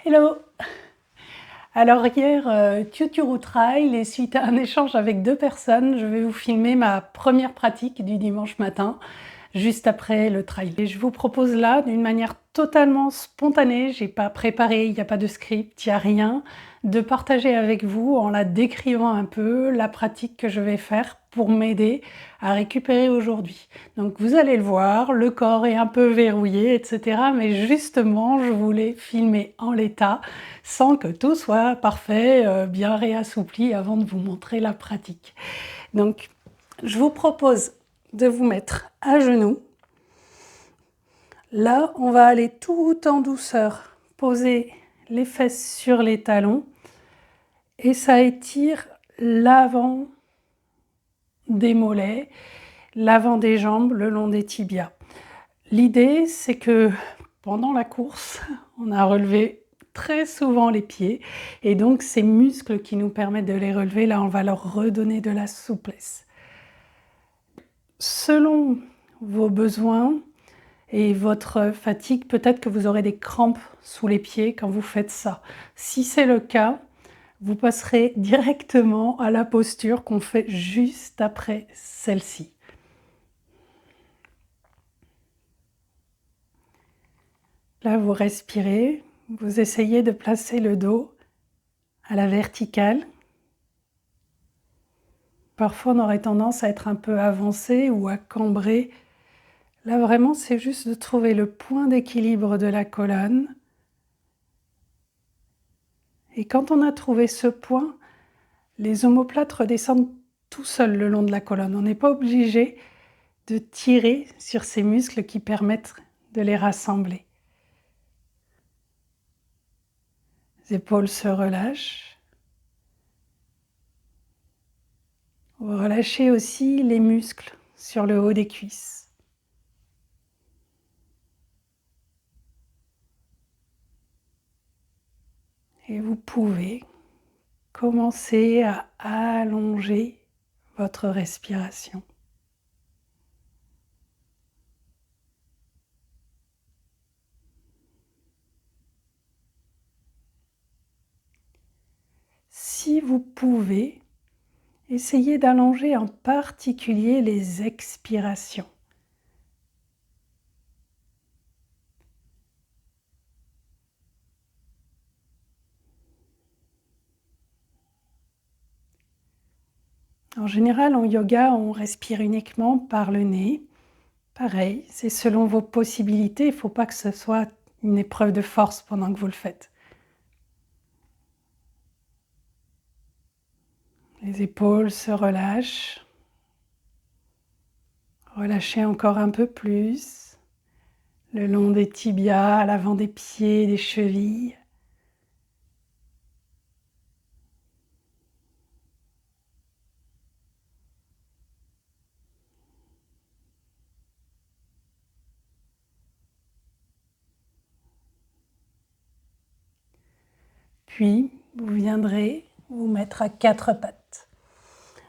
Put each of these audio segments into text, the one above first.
Hello! Alors hier, Tioturu Trail et suite à un échange avec 2 personnes, je vais vous filmer ma première pratique du dimanche matin, juste après le trail. Et je vous propose là, d'une manière totalement spontanée, j'ai pas préparé, il n'y a pas de script, il n'y a rien, de partager avec vous en la décrivant un peu la pratique que je vais faire pour m'aider à récupérer aujourd'hui. Donc vous allez le voir, le corps est un peu verrouillé, etc. Mais justement, je voulais filmer en l'état sans que tout soit parfait, bien réassoupli avant de vous montrer la pratique. Donc, je vous propose de vous mettre à genoux. Là, on va aller tout en douceur, poser les fesses sur les talons et ça étire l'avant des mollets, l'avant des jambes, le long des tibias. L'idée, c'est que pendant la course, on a relevé très souvent les pieds et donc ces muscles qui nous permettent de les relever, là on va leur redonner de la souplesse. Selon vos besoins et votre fatigue, peut-être que vous aurez des crampes sous les pieds quand vous faites ça. Si c'est le cas, vous passerez directement à la posture qu'on fait juste après celle-ci. Là, vous respirez, vous essayez de placer le dos à la verticale. Parfois, on aurait tendance à être un peu avancé ou à cambrer. Là, vraiment, c'est juste de trouver le point d'équilibre de la colonne. Et quand on a trouvé ce point, les omoplates redescendent tout seuls le long de la colonne. On n'est pas obligé de tirer sur ces muscles qui permettent de les rassembler. Les épaules se relâchent. Vous relâchez aussi les muscles sur le haut des cuisses. Et vous pouvez commencer à allonger votre respiration. Si vous pouvez, essayez d'allonger en particulier les expirations. En général, en yoga, on respire uniquement par le nez. Pareil, c'est selon vos possibilités. Il ne faut pas que ce soit une épreuve de force pendant que vous le faites. Les épaules se relâchent. Relâchez encore un peu plus. Le long des tibias, à l'avant des pieds, des chevilles. Puis, vous viendrez vous mettre à 4 pattes.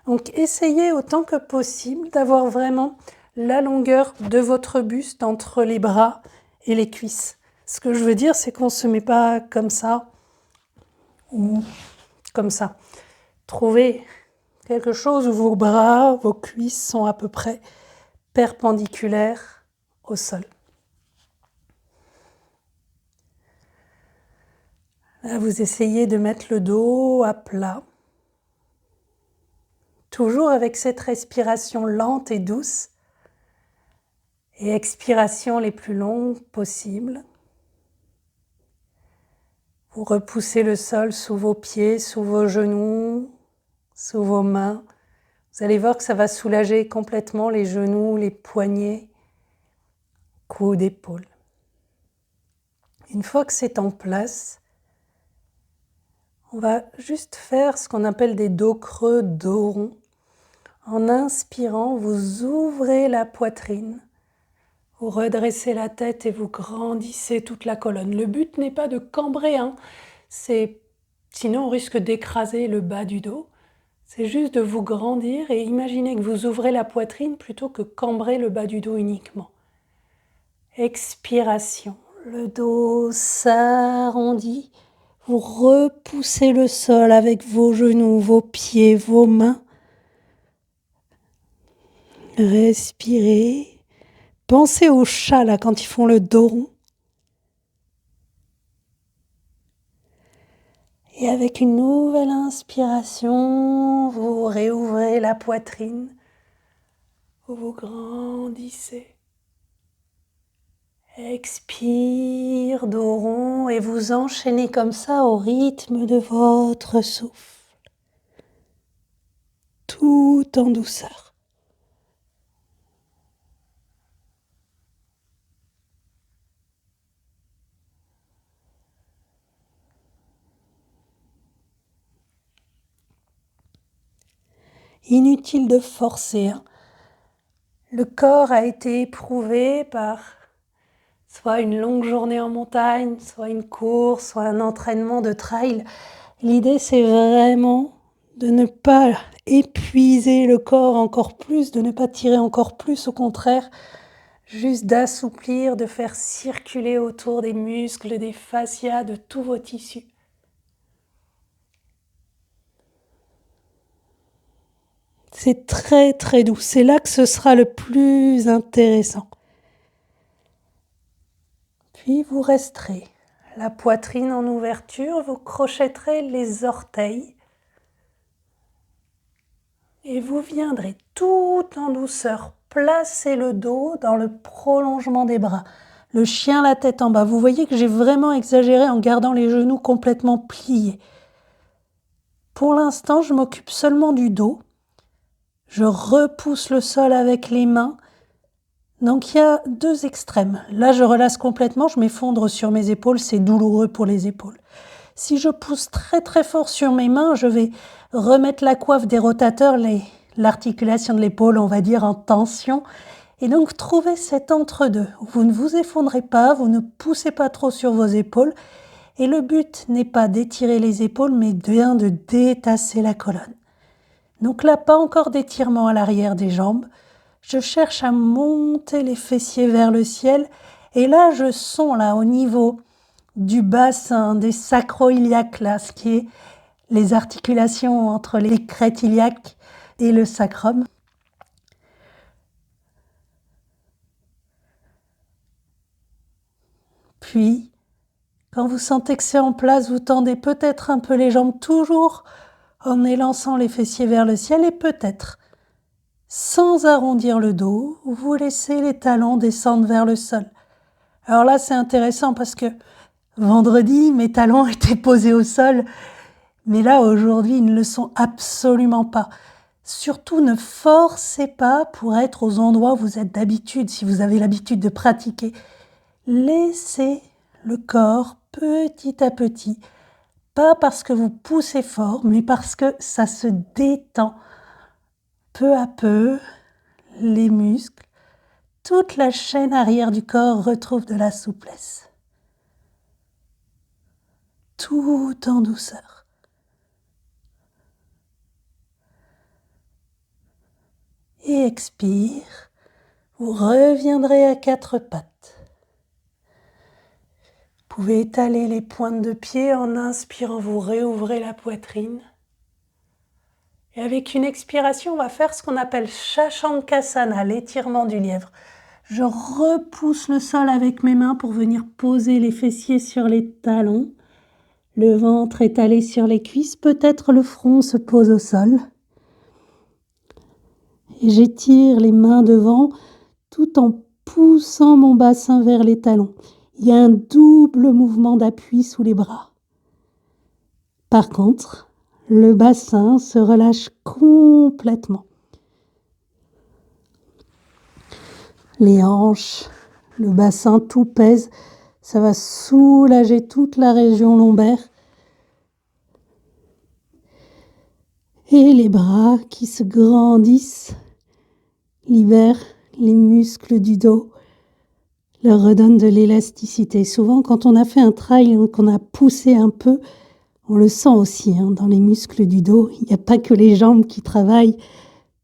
Donc, essayez autant que possible d'avoir vraiment la longueur de votre buste entre les bras et les cuisses. Ce que je veux dire, c'est qu'on ne se met pas comme ça ou comme ça. Trouvez quelque chose où vos bras, vos cuisses sont à peu près perpendiculaires au sol. Là, vous essayez de mettre le dos à plat. Toujours avec cette respiration lente et douce et expiration les plus longues possibles. Vous repoussez le sol sous vos pieds, sous vos genoux, sous vos mains. Vous allez voir que ça va soulager complètement les genoux, les poignets, coudes, épaules. Une fois que c'est en place, on va juste faire ce qu'on appelle des dos creux, dos ronds. En inspirant, vous ouvrez la poitrine, vous redressez la tête et vous grandissez toute la colonne. Le but n'est pas de cambrer, sinon on risque d'écraser le bas du dos. C'est juste de vous grandir et imaginez que vous ouvrez la poitrine plutôt que cambrer le bas du dos uniquement. Expiration, le dos s'arrondit Vous repoussez le sol avec vos genoux, vos pieds, vos mains. Respirez. Pensez aux chats là quand ils font le dos rond. Et avec une nouvelle inspiration, vous réouvrez la poitrine. Vous grandissez. Expire, dos rond, et vous enchaînez comme ça au rythme de votre souffle. Tout en douceur. Inutile de forcer. Le corps a été éprouvé par soit une longue journée en montagne, soit une course, soit un entraînement de trail. L'idée, c'est vraiment de ne pas épuiser le corps encore plus, de ne pas tirer encore plus, au contraire, juste d'assouplir, de faire circuler autour des muscles, des fascias, de tous vos tissus. C'est très très doux, c'est là que ce sera le plus intéressant. Puis vous resterez la poitrine en ouverture, vous crochetterez les orteils et vous viendrez tout en douceur placer le dos dans le prolongement des bras. Le chien, la tête en bas. Vous voyez que j'ai vraiment exagéré en gardant les genoux complètement pliés. Pour l'instant, je m'occupe seulement du dos. Je repousse le sol avec les mains. Donc il y a deux extrêmes. Là, je relâche complètement, je m'effondre sur mes épaules, c'est douloureux pour les épaules. Si je pousse très très fort sur mes mains, je vais remettre la coiffe des rotateurs, l'articulation de l'épaule, on va dire, en tension. Et donc, trouvez cet entre-deux. Vous ne vous effondrez pas, vous ne poussez pas trop sur vos épaules. Et le but n'est pas d'étirer les épaules, mais bien de détasser la colonne. Donc là, pas encore d'étirement à l'arrière des jambes. Je cherche à monter les fessiers vers le ciel. Et là, je sens là au niveau du bassin, des sacro-iliaques, là, ce qui est les articulations entre les crêtes iliaques et le sacrum. Puis, quand vous sentez que c'est en place, vous tendez peut-être un peu les jambes, toujours en élançant les fessiers vers le ciel, et peut-être, sans arrondir le dos, vous laissez les talons descendre vers le sol. Alors là, c'est intéressant parce que vendredi, mes talons étaient posés au sol, mais là, aujourd'hui, ils ne le sont absolument pas. Surtout, ne forcez pas pour être aux endroits où vous êtes d'habitude, si vous avez l'habitude de pratiquer. Laissez le corps petit à petit, pas parce que vous poussez fort, mais parce que ça se détend. Peu à peu, les muscles, toute la chaîne arrière du corps retrouve de la souplesse. Tout en douceur. Et expire, vous reviendrez à quatre pattes. Vous pouvez étaler les pointes de pied en inspirant, vous réouvrez la poitrine. Et avec une expiration, on va faire ce qu'on appelle Shashankasana, l'étirement du lièvre. Je repousse le sol avec mes mains pour venir poser les fessiers sur les talons. Le ventre étalé sur les cuisses, peut-être le front se pose au sol. Et j'étire les mains devant tout en poussant mon bassin vers les talons. Il y a un double mouvement d'appui sous les bras. Par contre, le bassin se relâche complètement. Les hanches, le bassin, tout pèse. Ça va soulager toute la région lombaire. Et les bras qui se grandissent libèrent les muscles du dos, leur redonnent de l'élasticité. Souvent, quand on a fait un trail, qu'on a poussé un peu, on le sent aussi dans les muscles du dos. Il n'y a pas que les jambes qui travaillent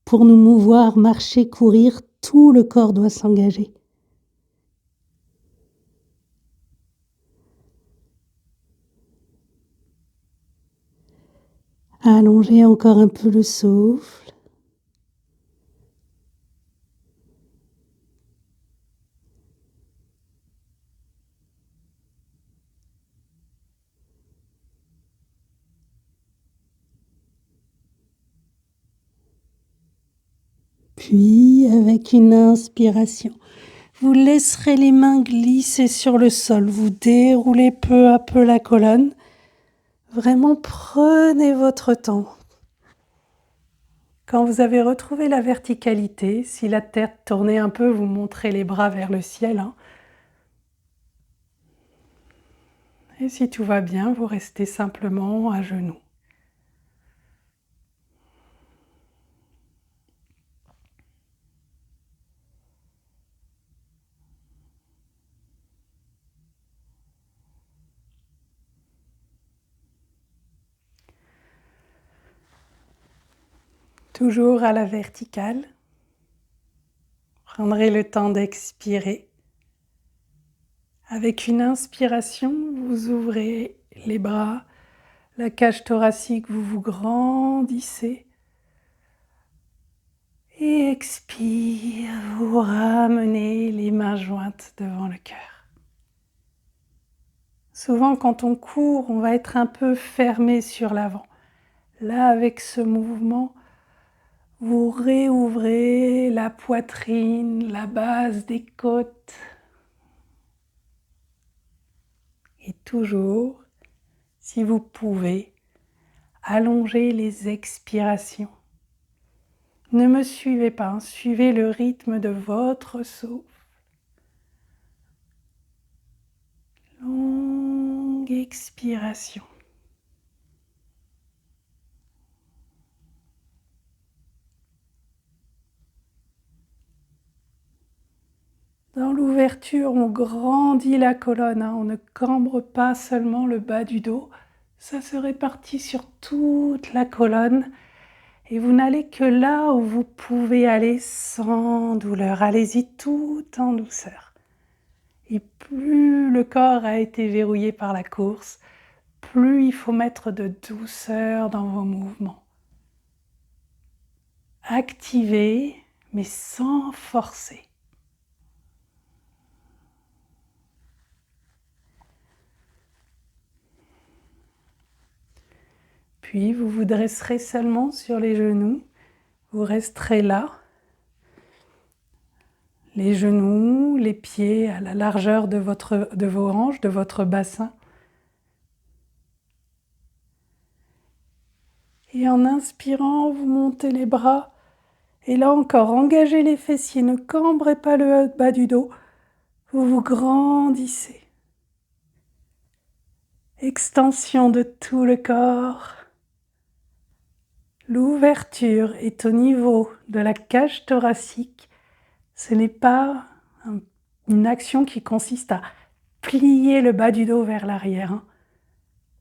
pour nous mouvoir, marcher, courir. Tout le corps doit s'engager. Allongez encore un peu le souffle. Puis, avec une inspiration, vous laisserez les mains glisser sur le sol. Vous déroulez peu à peu la colonne. Vraiment, prenez votre temps. Quand vous avez retrouvé la verticalité, si la tête tournait un peu, vous montrez les bras vers le ciel. Et si tout va bien, vous restez simplement à genoux. Toujours à la verticale. Prendrez le temps d'expirer. Avec une inspiration, vous ouvrez les bras, la cage thoracique, vous vous grandissez. Et expire, vous ramenez les mains jointes devant le cœur. Souvent, quand on court, on va être un peu fermé sur l'avant. Là, avec ce mouvement, vous réouvrez la poitrine, la base des côtes. Et toujours, si vous pouvez, allongez les expirations. Ne me suivez pas, suivez le rythme de votre souffle. Longue expiration. Dans l'ouverture, on grandit la colonne, on ne cambre pas seulement le bas du dos, ça se répartit sur toute la colonne et vous n'allez que là où vous pouvez aller sans douleur. Allez-y tout en douceur. Et plus le corps a été verrouillé par la course, plus il faut mettre de douceur dans vos mouvements. Activez, mais sans forcer. Puis vous vous dresserez seulement sur les genoux, vous resterez là, les genoux, les pieds à la largeur de vos hanches, de votre bassin. Et en inspirant, vous montez les bras. Et là encore, engagez les fessiers, ne cambrez pas le bas du dos, vous vous grandissez. Extension de tout le corps. L'ouverture est au niveau de la cage thoracique. Ce n'est pas une action qui consiste à plier le bas du dos vers l'arrière.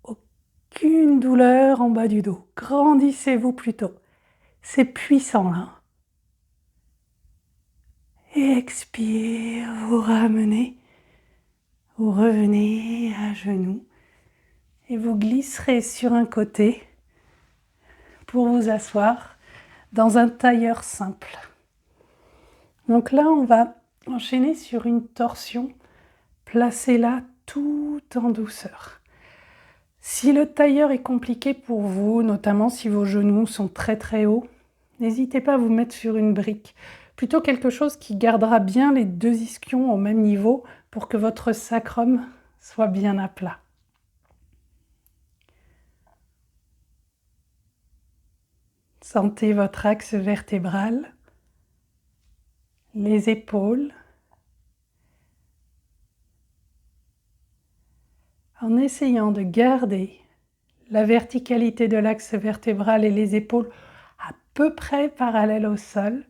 Aucune douleur en bas du dos. Grandissez-vous plutôt. C'est puissant là. Et expire, vous ramenez. Vous revenez à genoux. Et vous glisserez sur un côté pour vous asseoir dans un tailleur simple. Donc là, on va enchaîner sur une torsion. Placez-la tout en douceur. Si le tailleur est compliqué pour vous, notamment si vos genoux sont très très hauts, n'hésitez pas à vous mettre sur une brique. Plutôt quelque chose qui gardera bien les deux ischions au même niveau pour que votre sacrum soit bien à plat. Sentez votre axe vertébral, les épaules. En essayant de garder la verticalité de l'axe vertébral et les épaules à peu près parallèles au sol,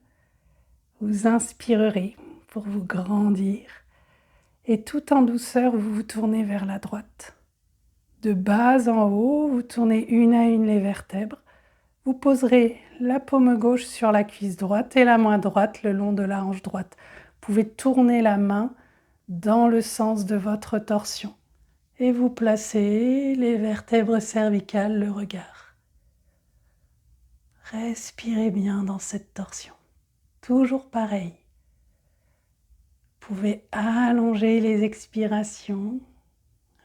vous inspirerez pour vous grandir et tout en douceur, vous vous tournez vers la droite. De bas en haut, vous tournez une à une les vertèbres. Vous poserez la paume gauche sur la cuisse droite et la main droite le long de la hanche droite. Vous pouvez tourner la main dans le sens de votre torsion. Et vous placez les vertèbres cervicales, le regard. Respirez bien dans cette torsion. Toujours pareil. Vous pouvez allonger les expirations,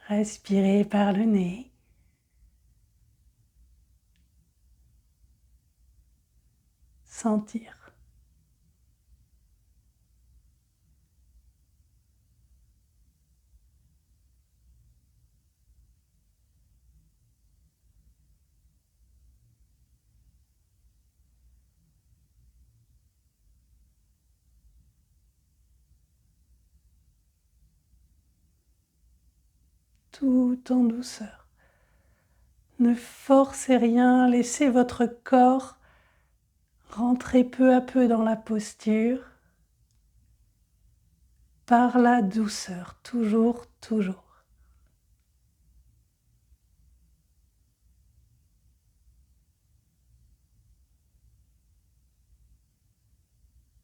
respirer par le nez. Sentir. Tout en douceur. Ne forcez rien, laissez votre corps rentrer peu à peu dans la posture par la douceur, toujours, toujours.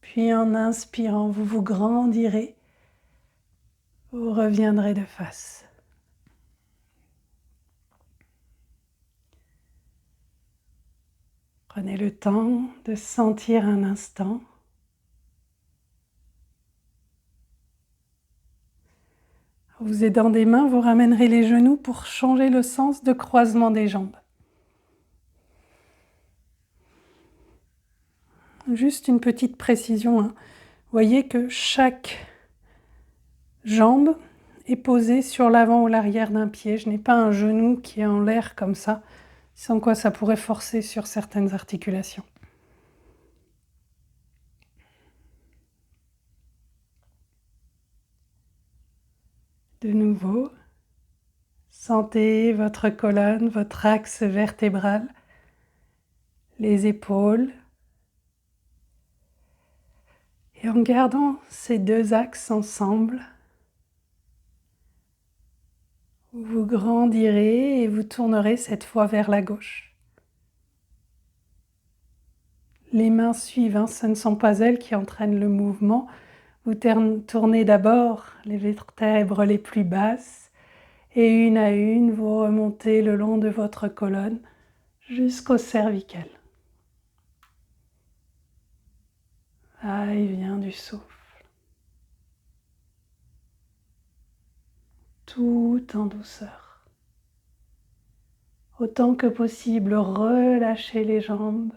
Puis en inspirant, vous vous grandirez, vous reviendrez de face. Prenez le temps de sentir un instant. En vous aidant des mains, vous ramènerez les genoux pour changer le sens de croisement des jambes. Juste une petite précision, hein. Voyez que chaque jambe est posée sur l'avant ou l'arrière d'un pied. Je n'ai pas un genou qui est en l'air comme ça, sans quoi ça pourrait forcer sur certaines articulations. De nouveau, sentez votre colonne, votre axe vertébral, les épaules. Et en gardant ces deux axes ensemble, vous grandirez et vous tournerez cette fois vers la gauche. Les mains suivent, hein, ce ne sont pas elles qui entraînent le mouvement. Vous tournez d'abord les vertèbres les plus basses et une à une, vous remontez le long de votre colonne jusqu'au cervical. Va-et-vient du souffle. Tout en douceur. Autant que possible, relâchez les jambes.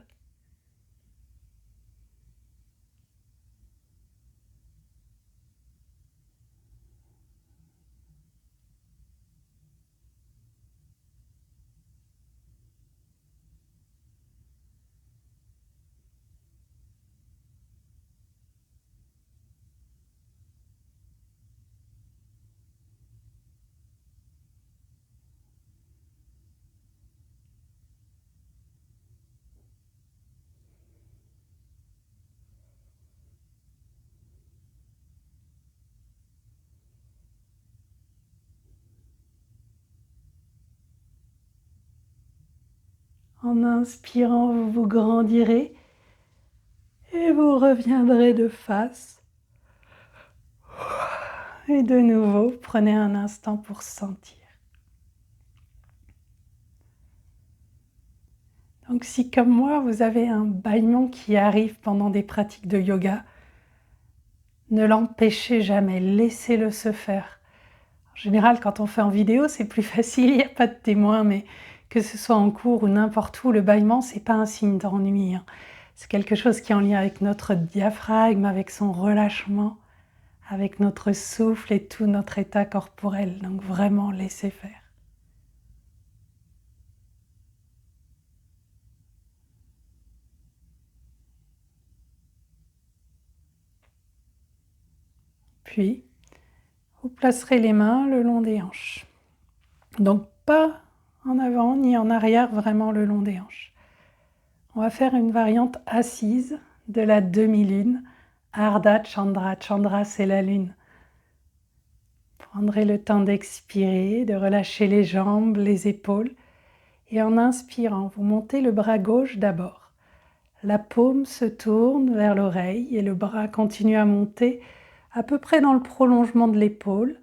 En inspirant, vous vous grandirez et vous reviendrez de face. Et de nouveau, prenez un instant pour sentir. Donc si comme moi, vous avez un bâillement qui arrive pendant des pratiques de yoga, ne l'empêchez jamais, laissez-le se faire. En général, quand on fait en vidéo, c'est plus facile, il n'y a pas de témoin, mais que ce soit en cours ou n'importe où, le bâillement, c'est pas un signe d'ennui, hein. C'est quelque chose qui est en lien avec notre diaphragme, avec son relâchement, avec notre souffle et tout notre état corporel. Donc vraiment, laissez faire. Puis, vous placerez les mains le long des hanches. Donc pas en avant ni en arrière, vraiment le long des hanches. On va faire une variante assise de la demi-lune, Ardha Chandra. Chandra, c'est la lune. Prendrez le temps d'expirer, de relâcher les jambes, les épaules. Et en inspirant, vous montez le bras gauche d'abord. La paume se tourne vers l'oreille et le bras continue à monter à peu près dans le prolongement de l'épaule.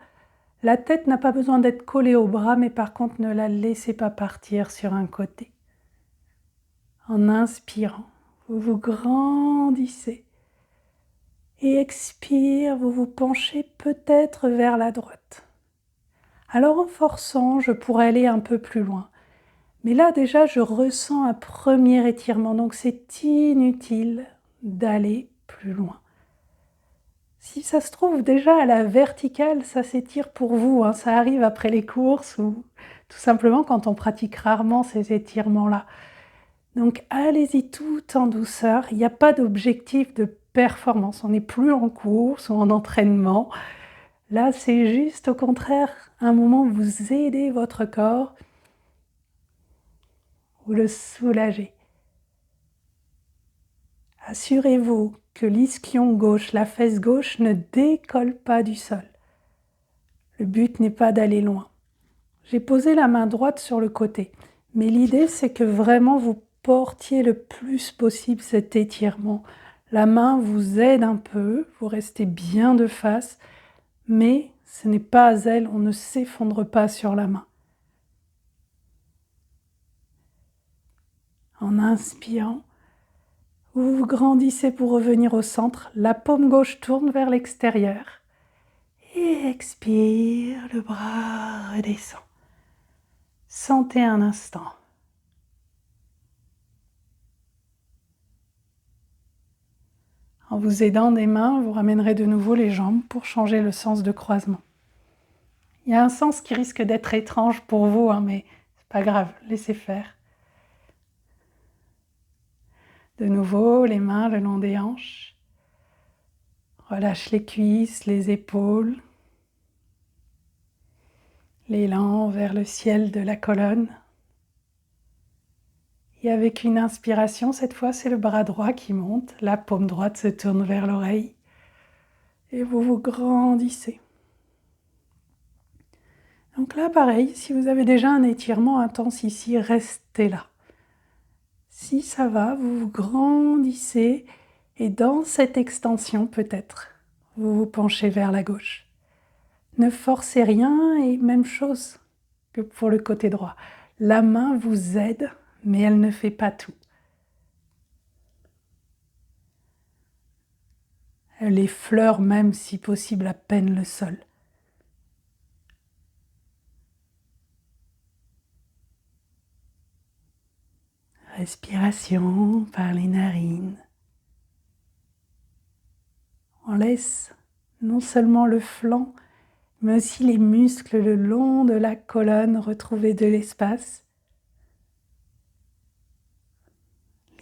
La tête n'a pas besoin d'être collée au bras, mais par contre, ne la laissez pas partir sur un côté. En inspirant, vous vous grandissez. Et expire, vous vous penchez peut-être vers la droite. Alors en forçant, je pourrais aller un peu plus loin. Mais là déjà, je ressens un premier étirement, donc c'est inutile d'aller plus loin. Si ça se trouve, déjà à la verticale, ça s'étire pour vous, hein. Ça arrive après les courses ou tout simplement quand on pratique rarement ces étirements-là. Donc allez-y tout en douceur, il n'y a pas d'objectif de performance, on n'est plus en course ou en entraînement. Là, c'est juste au contraire un moment où vous aidez votre corps, vous le soulagez. Assurez-vous que l'ischion gauche, la fesse gauche, ne décolle pas du sol. Le but n'est pas d'aller loin. J'ai posé la main droite sur le côté, mais l'idée c'est que vraiment vous portiez le plus possible cet étirement. La main vous aide un peu, vous restez bien de face, mais ce n'est pas à elle, on ne s'effondre pas sur la main. En inspirant, vous vous grandissez pour revenir au centre, la paume gauche tourne vers l'extérieur. Et expire, le bras redescend. Sentez un instant. En vous aidant des mains, vous ramènerez de nouveau les jambes pour changer le sens de croisement. Il y a un sens qui risque d'être étrange pour vous, mais c'est pas grave, laissez faire. De nouveau, les mains le long des hanches. Relâche les cuisses, les épaules. L'élan vers le ciel de la colonne. Et avec une inspiration, cette fois, c'est le bras droit qui monte. La paume droite se tourne vers l'oreille. Et vous vous grandissez. Donc là, pareil, si vous avez déjà un étirement intense ici, restez là. Si ça va, vous vous grandissez et dans cette extension, peut-être, vous vous penchez vers la gauche. Ne forcez rien et même chose que pour le côté droit. La main vous aide, mais elle ne fait pas tout. Elle effleure même, si possible, à peine le sol. Respiration par les narines. On laisse non seulement le flanc, mais aussi les muscles le long de la colonne retrouver de l'espace.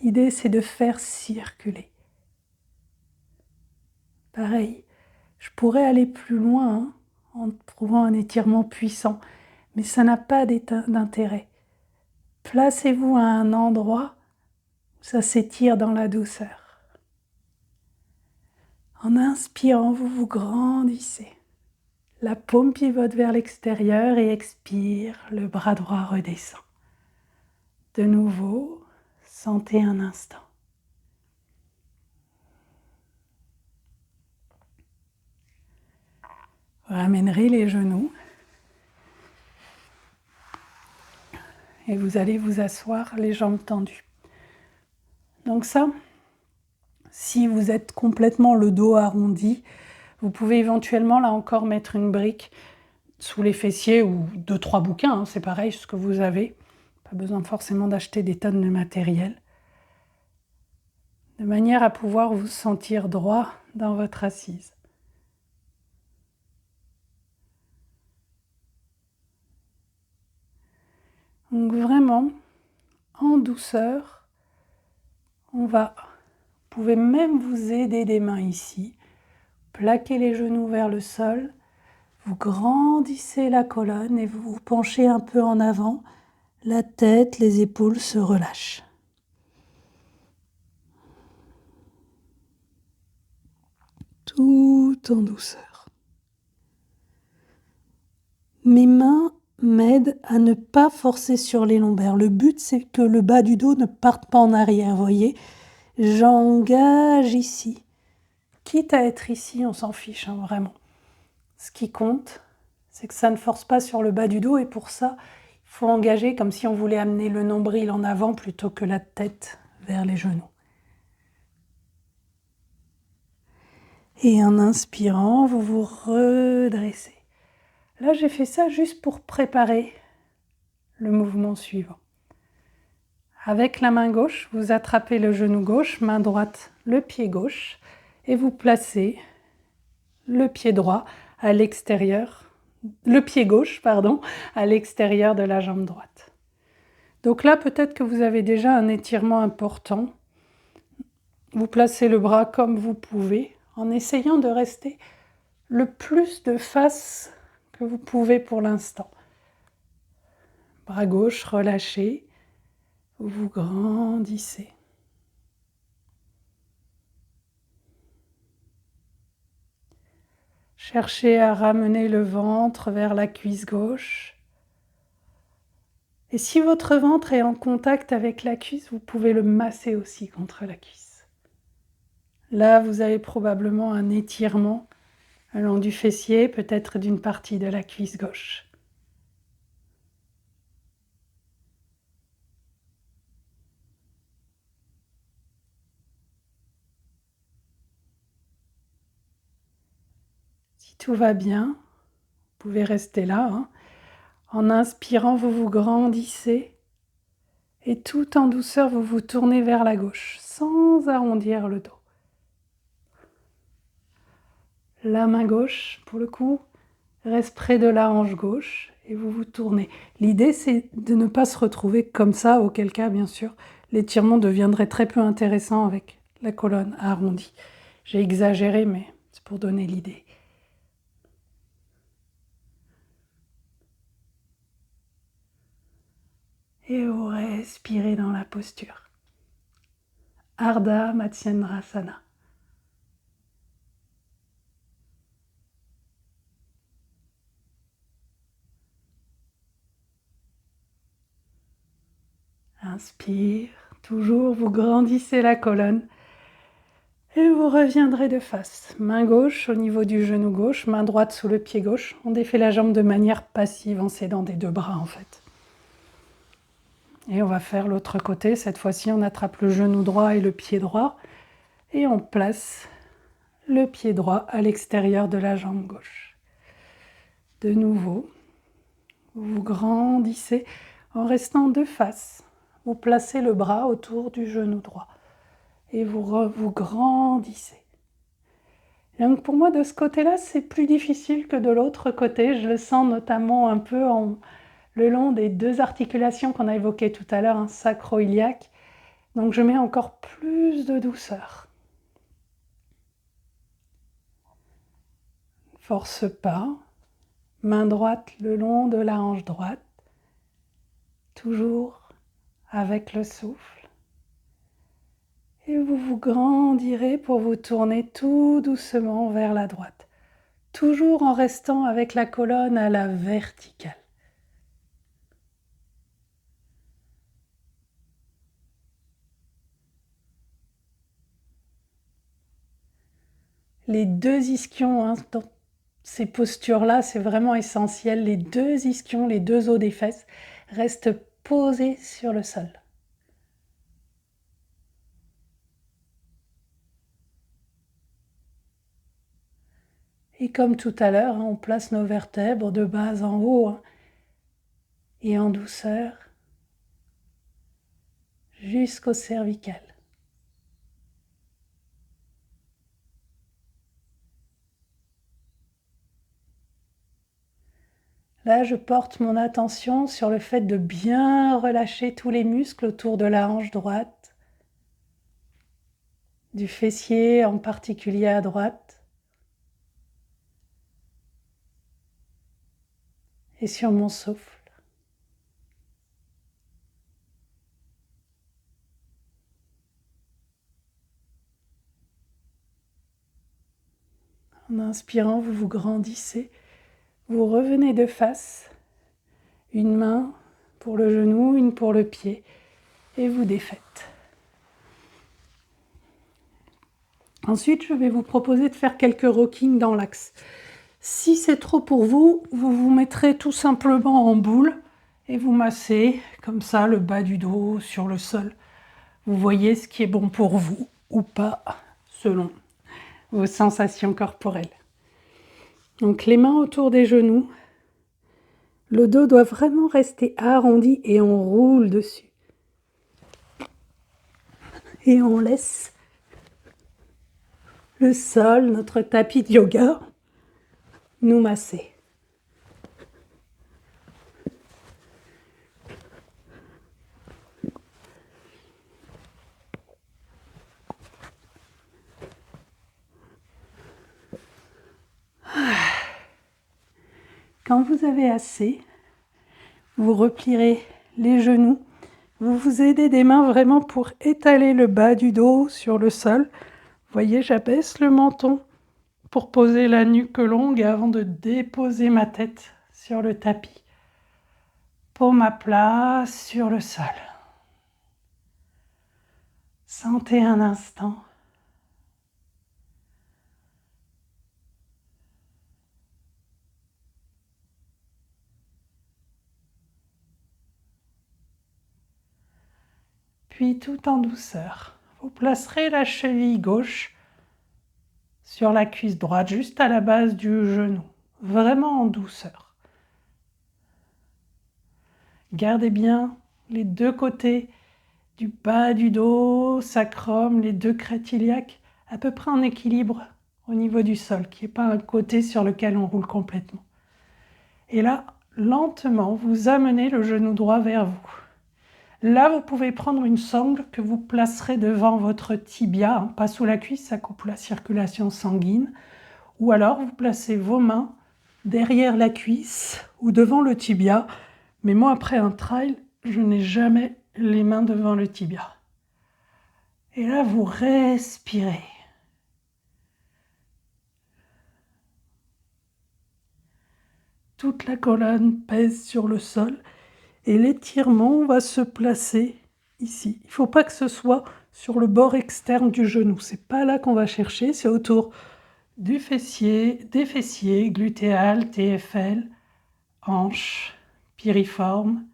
L'idée, c'est de faire circuler. Pareil, je pourrais aller plus loin en trouvant un étirement puissant, mais ça n'a pas d'intérêt. Placez-vous à un endroit où ça s'étire dans la douceur. En inspirant, vous vous grandissez. La paume pivote vers l'extérieur et expire, le bras droit redescend. De nouveau, sentez un instant. Vous ramènerez les genoux et vous allez vous asseoir les jambes tendues. Donc ça, si vous êtes complètement le dos arrondi, vous pouvez éventuellement là encore mettre une brique sous les fessiers ou 2-3 bouquins, c'est pareil, ce que vous avez. Pas besoin forcément d'acheter des tonnes de matériel. De manière à pouvoir vous sentir droit dans votre assise. Donc vraiment, en douceur, vous pouvez même vous aider des mains ici. Plaquez les genoux vers le sol, vous grandissez la colonne et vous vous penchez un peu en avant. La tête, les épaules se relâchent. Tout en douceur. Mes mains m'aident à ne pas forcer sur les lombaires. Le but, c'est que le bas du dos ne parte pas en arrière, voyez. J'engage ici. Quitte à être ici, on s'en fiche, vraiment. Ce qui compte, c'est que ça ne force pas sur le bas du dos et pour ça, il faut engager comme si on voulait amener le nombril en avant plutôt que la tête vers les genoux. Et en inspirant, vous vous redressez. Là, j'ai fait ça juste pour préparer le mouvement suivant. Avec la main gauche, vous attrapez le genou gauche, main droite, le pied gauche, et vous placez le pied droit à l'extérieur, le pied gauche, pardon, à l'extérieur de la jambe droite. Donc là, peut-être que vous avez déjà un étirement important. Vous placez le bras comme vous pouvez, en essayant de rester le plus de face que vous pouvez pour l'instant. Bras gauche relâché, vous grandissez. Cherchez à ramener le ventre vers la cuisse gauche. Et si votre ventre est en contact avec la cuisse, vous pouvez le masser aussi contre la cuisse. Là, vous avez probablement un étirement le long du fessier, peut-être d'une partie de la cuisse gauche. Si tout va bien, vous pouvez rester là. En inspirant, vous vous grandissez et tout en douceur, vous vous tournez vers la gauche sans arrondir le dos. La main gauche, pour le coup, reste près de la hanche gauche et vous vous tournez. L'idée, c'est de ne pas se retrouver comme ça, auquel cas, bien sûr, l'étirement deviendrait très peu intéressant avec la colonne arrondie. J'ai exagéré, mais c'est pour donner l'idée. Et vous respirez dans la posture. Ardha Matsyendrasana. Inspire, toujours vous grandissez la colonne et vous reviendrez de face. Main gauche au niveau du genou gauche, main droite sous le pied gauche. On défait la jambe de manière passive en s'aidant des deux bras en fait. Et on va faire l'autre côté. Cette fois-ci, on attrape le genou droit et le pied droit et on place le pied droit à l'extérieur de la jambe gauche. De nouveau, vous grandissez en restant de face. Vous placez le bras autour du genou droit et vous grandissez. Et donc pour moi, de ce côté-là, c'est plus difficile que de l'autre côté. Je le sens notamment un peu le long des deux articulations qu'on a évoquées tout à l'heure, sacro-iliaque. Donc je mets encore plus de douceur. Force pas. Main droite le long de la hanche droite. Toujours avec le souffle. Et vous vous grandirez pour vous tourner tout doucement vers la droite. Toujours en restant avec la colonne à la verticale. Les deux ischions, dans ces postures-là, c'est vraiment essentiel. Les deux ischions, les deux os des fesses restent posés sur le sol. Et comme tout à l'heure, on place nos vertèbres de bas en haut et en douceur jusqu'au cervical. Là, je porte mon attention sur le fait de bien relâcher tous les muscles autour de la hanche droite, du fessier en particulier à droite, et sur mon souffle. En inspirant, vous vous grandissez, vous revenez de face, une main pour le genou, une pour le pied, et vous défaites. Ensuite, je vais vous proposer de faire quelques rockings dans l'axe. Si c'est trop pour vous, vous vous mettrez tout simplement en boule Et vous massez comme ça le bas du dos sur le sol. Vous voyez ce qui est bon pour vous ou pas, selon vos sensations corporelles. Donc les mains autour des genoux. Le dos doit vraiment rester arrondi et on roule dessus. Et on laisse le sol, notre tapis de yoga, nous masser. Quand vous avez assez, vous replierez les genoux. Vous vous aidez des mains vraiment pour étaler le bas du dos sur le sol. Vous voyez, j'abaisse le menton pour poser la nuque longue avant de déposer ma tête sur le tapis. Paume à plat sur le sol. Sentez un instant. Puis tout en douceur, vous placerez la cheville gauche sur la cuisse droite, juste à la base du genou, vraiment en douceur. Gardez bien les deux côtés du bas du dos, sacrum, les deux crêtes iliaques, à peu près en équilibre au niveau du sol, qui n'est pas un côté sur lequel on roule complètement. Et là, lentement, vous amenez le genou droit vers vous. Là, vous pouvez prendre une sangle que vous placerez devant votre tibia, pas sous la cuisse, ça coupe la circulation sanguine. Ou alors, vous placez vos mains derrière la cuisse ou devant le tibia. Mais moi, après un trail, je n'ai jamais les mains devant le tibia. Et là, vous respirez. Toute la colonne pèse sur le sol et l'étirement va se placer ici. Il ne faut pas que ce soit sur le bord externe du genou. C'est pas là qu'on va chercher, c'est autour du fessier, des fessiers, glutéal, TFL, hanche, piriforme,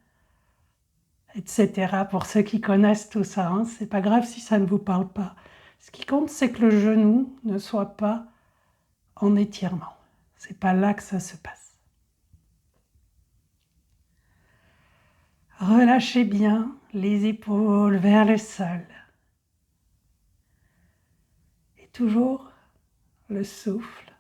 etc. Pour ceux qui connaissent tout ça, hein, c'est pas grave si ça ne vous parle pas. Ce qui compte, c'est que le genou ne soit pas en étirement. C'est pas là que ça se passe. Relâchez bien les épaules vers le sol. Et toujours le souffle.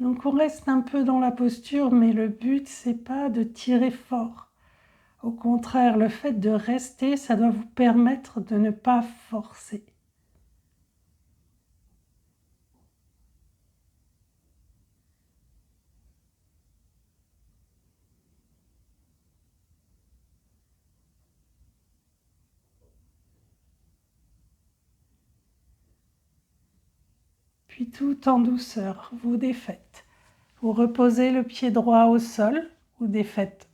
Donc on reste un peu dans la posture, mais le but, c'est pas de tirer fort. Au contraire, le fait de rester, ça doit vous permettre de ne pas forcer. Puis tout en douceur, vous défaites. Vous reposez le pied droit au sol, vous défaites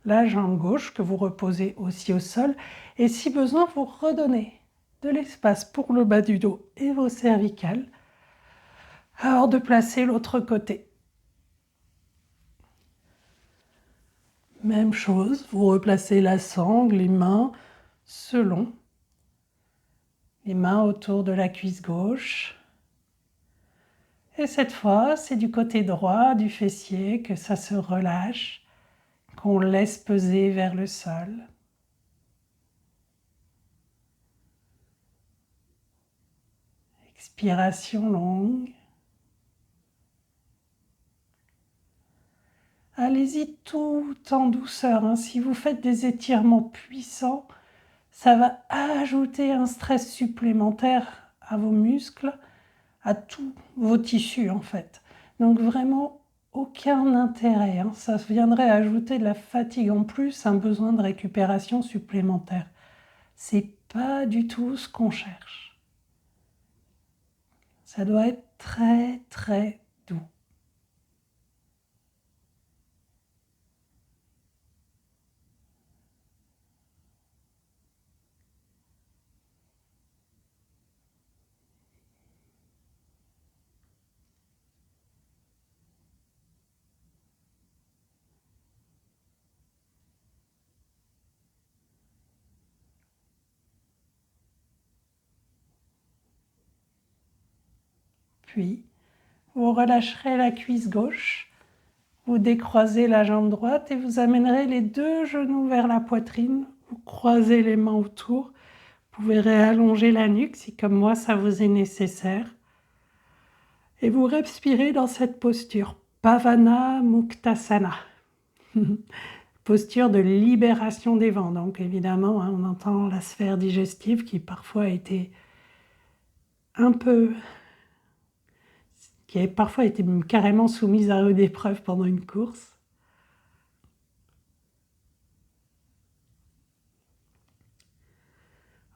la jambe gauche que vous reposez aussi au sol. Et si besoin, vous redonnez de l'espace pour le bas du dos et vos cervicales avant de placer l'autre côté. Même chose, vous replacez la sangle, les mains selon. Les mains autour de la cuisse gauche. Et cette fois, c'est du côté droit du fessier que ça se relâche, qu'on laisse peser vers le sol. Expiration longue. Allez-y tout en douceur, hein. Si vous faites des étirements puissants, ça va ajouter un stress supplémentaire à vos muscles, à tous vos tissus en fait. Donc vraiment, aucun intérêt, hein. Ça viendrait ajouter de la fatigue en plus, un besoin de récupération supplémentaire. C'est pas du tout ce qu'on cherche. Ça doit être très très doux. Puis, vous relâcherez la cuisse gauche, vous décroisez la jambe droite et vous amènerez les deux genoux vers la poitrine. Vous croisez les mains autour. Vous pouvez réallonger la nuque si, comme moi, ça vous est nécessaire. Et vous respirez dans cette posture, Pavana Muktasana. Posture de libération des vents. Donc évidemment, on entend la sphère digestive qui parfois a été qui a parfois été carrément soumise à rude épreuve pendant une course.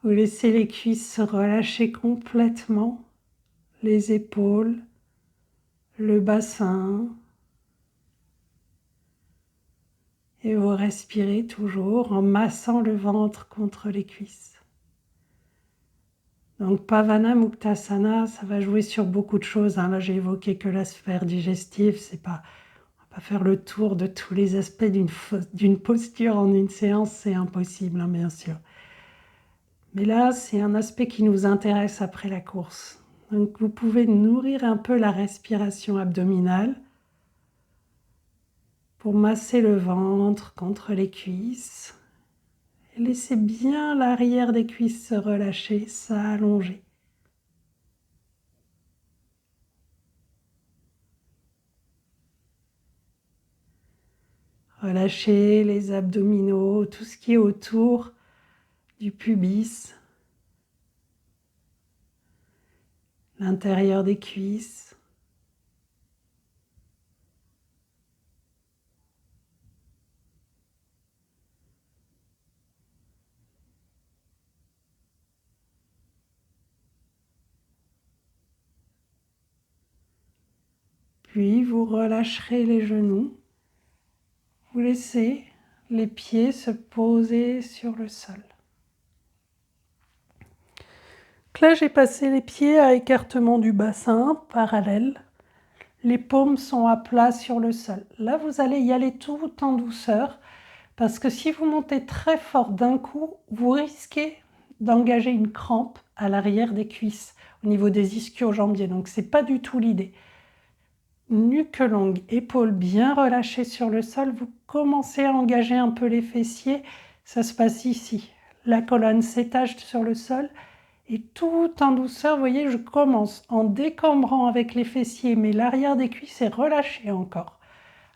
Vous laissez les cuisses se relâcher complètement, les épaules, le bassin. Et vous respirez toujours en massant le ventre contre les cuisses. Donc Pavana Muktasana, ça va jouer sur beaucoup de choses. Là, j'ai évoqué que la sphère digestive, on va pas faire le tour de tous les aspects d'une posture en une séance, c'est impossible, bien sûr. Mais là, c'est un aspect qui nous intéresse après la course. Donc vous pouvez nourrir un peu la respiration abdominale pour masser le ventre contre les cuisses. Et laissez bien l'arrière des cuisses se relâcher, s'allonger. Relâchez les abdominaux, tout ce qui est autour du pubis, l'intérieur des cuisses. Puis vous relâcherez les genoux. Vous laissez les pieds se poser sur le sol. Donc là, j'ai passé les pieds à écartement du bassin, parallèle. Les paumes sont à plat sur le sol. Là, vous allez y aller tout en douceur, parce que si vous montez très fort d'un coup, vous risquez d'engager une crampe à l'arrière des cuisses, au niveau des ischio-jambiers. Donc, ce n'est pas du tout l'idée. Nuque longue, épaules bien relâchées sur le sol, vous commencez à engager un peu les fessiers, ça se passe ici. La colonne s'étage sur le sol et tout en douceur, vous voyez, je commence en décambrant avec les fessiers, mais l'arrière des cuisses est relâché encore,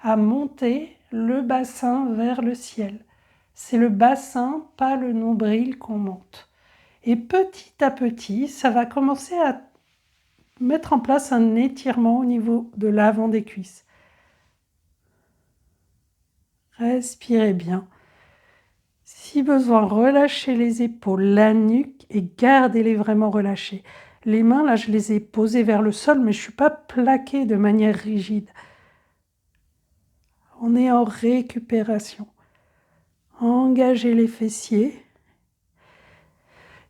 à monter le bassin vers le ciel. C'est le bassin, pas le nombril qu'on monte. Et petit à petit, ça va commencer à mettre en place un étirement au niveau de l'avant des cuisses. Respirez bien. Si besoin, relâchez les épaules, la nuque et gardez-les vraiment relâchées. Les mains, là, je les ai posées vers le sol, mais je ne suis pas plaquée de manière rigide. On est en récupération. Engagez les fessiers.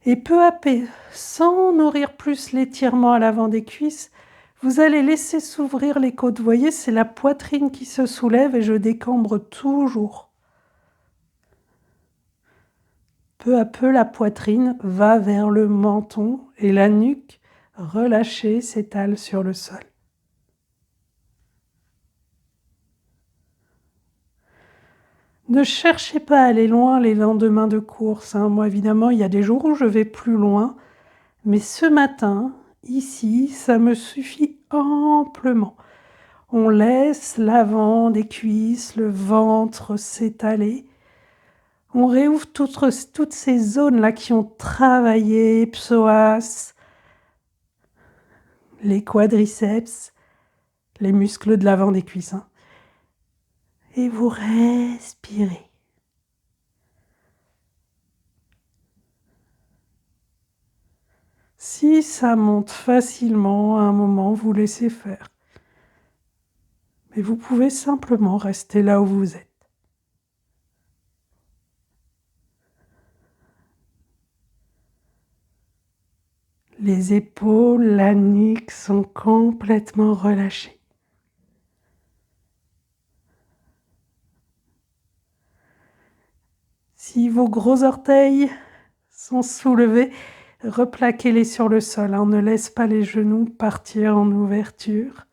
Et peu à peu, sans nourrir plus l'étirement à l'avant des cuisses, vous allez laisser s'ouvrir les côtes. Vous voyez, c'est la poitrine qui se soulève et je décambre toujours. Peu à peu, la poitrine va vers le menton et la nuque, relâchée, s'étale sur le sol. Ne cherchez pas à aller loin les lendemains de course. Moi, évidemment, il y a des jours où je vais plus loin. Mais ce matin, ici, ça me suffit amplement. On laisse l'avant des cuisses, le ventre s'étaler. On réouvre toutes ces zones-là qui ont travaillé, psoas, les quadriceps, les muscles de l'avant des cuisses. Et vous respirez. Si ça monte facilement, à un moment, vous laissez faire. Mais vous pouvez simplement rester là où vous êtes. Les épaules, la nuque sont complètement relâchées. Si vos gros orteils sont soulevés, Replaquez-les sur le sol, on ne laisse pas les genoux partir en ouverture.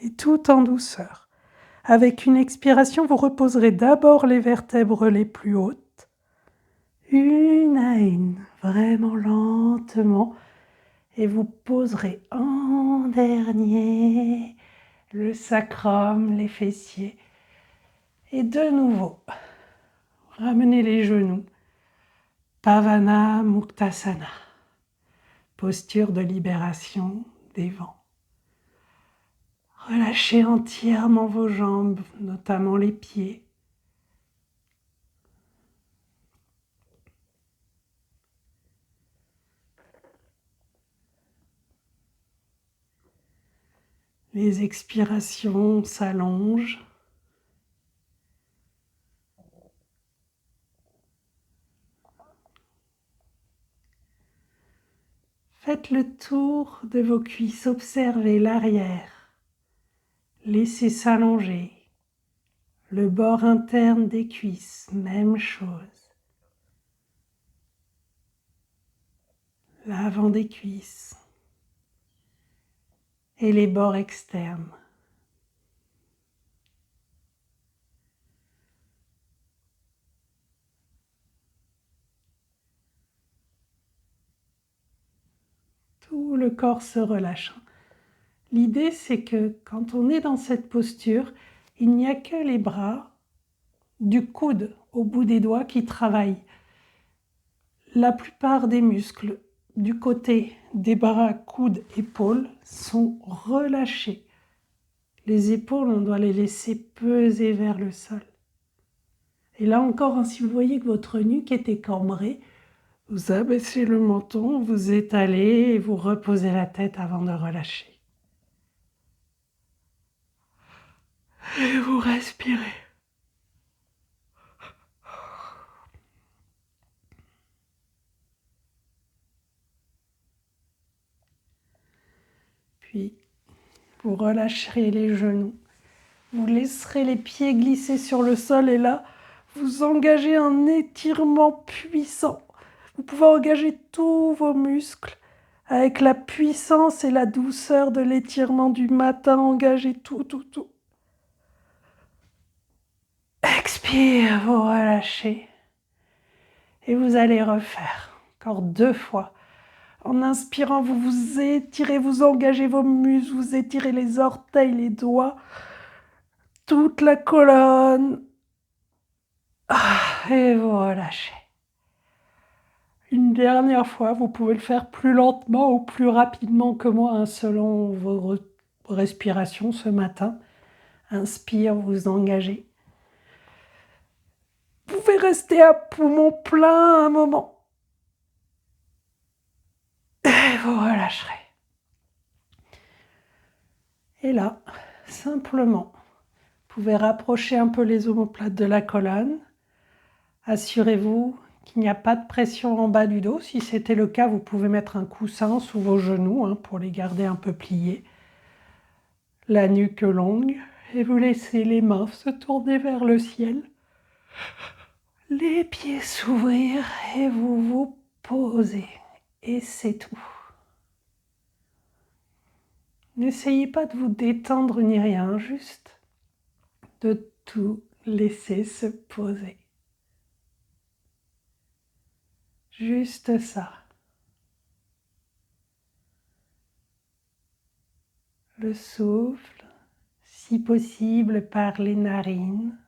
Et tout en douceur. Avec une expiration, vous reposerez d'abord les vertèbres les plus hautes, une à une, vraiment lentement, et vous poserez en dernier le sacrum, les fessiers. Et de nouveau, ramenez les genoux, Pavana Muktasana, posture de libération des vents. Relâchez entièrement vos jambes, notamment les pieds. Les expirations s'allongent. Faites le tour de vos cuisses, observez l'arrière. Laissez s'allonger. Le bord interne des cuisses, même chose. L'avant des cuisses. Et les bords externes. Tout le corps se relâche. L'idée, c'est que quand on est dans cette posture, il n'y a que les bras du coude au bout des doigts qui travaillent. La plupart des muscles du côté des bras, coudes, épaules sont relâchés. Les épaules, on doit les laisser peser vers le sol. Et là encore, si vous voyez que votre nuque est écambrée, vous abaissez le menton, vous étalez et vous reposez la tête avant de relâcher. Et vous respirez. Puis, vous relâcherez les genoux. Vous laisserez les pieds glisser sur le sol et là, vous engagez un étirement puissant. Vous pouvez engager tous vos muscles avec la puissance et la douceur de l'étirement du matin. Engagez tout. Expire, vous relâchez. Et vous allez refaire encore 2 fois. En inspirant, vous vous étirez, vous engagez vos muscles, vous étirez les orteils, les doigts, toute la colonne. Et vous relâchez. Une dernière fois, vous pouvez le faire plus lentement ou plus rapidement que moi, selon vos respirations ce matin. Inspire, vous engagez. Vous pouvez rester à poumon plein un moment. Et vous relâcherez. Et là, simplement, vous pouvez rapprocher un peu les omoplates de la colonne. Assurez-vous qu'il n'y a pas de pression en bas du dos. Si c'était le cas, vous pouvez mettre un coussin sous vos genoux pour les garder un peu pliés. La nuque longue et vous laissez les mains se tourner vers le ciel. Les pieds s'ouvrir et vous vous posez. Et c'est tout. N'essayez pas de vous détendre ni rien, juste de tout laisser se poser. Juste ça. Le souffle, si possible par les narines.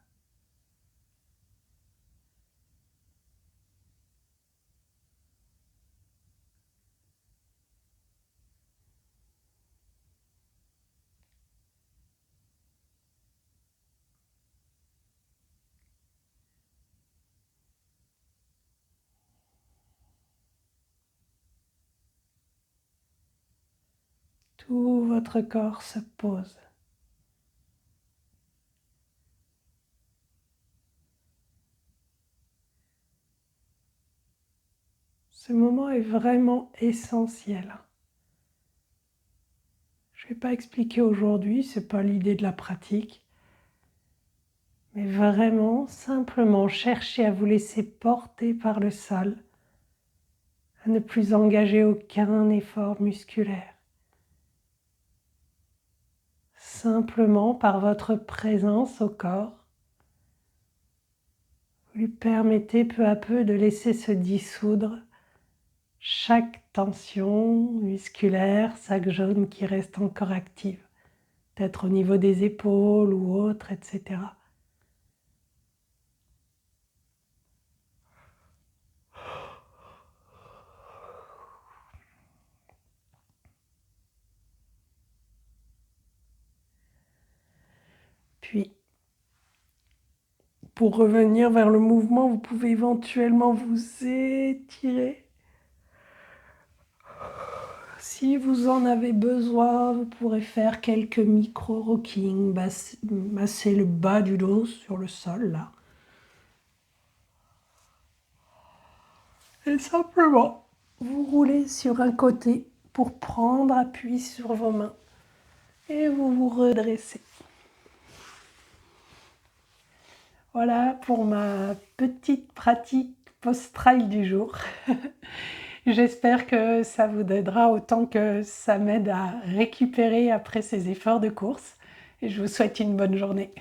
Tout votre corps se pose. Ce moment est vraiment essentiel. Je ne vais pas expliquer aujourd'hui, ce n'est pas l'idée de la pratique, mais vraiment simplement chercher à vous laisser porter par le sol à ne plus engager aucun effort musculaire. Simplement par votre présence au corps, vous lui permettez peu à peu de laisser se dissoudre chaque tension musculaire, chaque zone qui reste encore active, peut-être au niveau des épaules ou autre, etc. Puis, pour revenir vers le mouvement, vous pouvez éventuellement vous étirer. Si vous en avez besoin, vous pourrez faire quelques micro-rocking, masser le bas du dos sur le sol, là. Et simplement, vous roulez sur un côté pour prendre appui sur vos mains. Et vous vous redressez. Voilà pour ma petite pratique post-trail du jour. J'espère que ça vous aidera autant que ça m'aide à récupérer après ces efforts de course. Et je vous souhaite une bonne journée.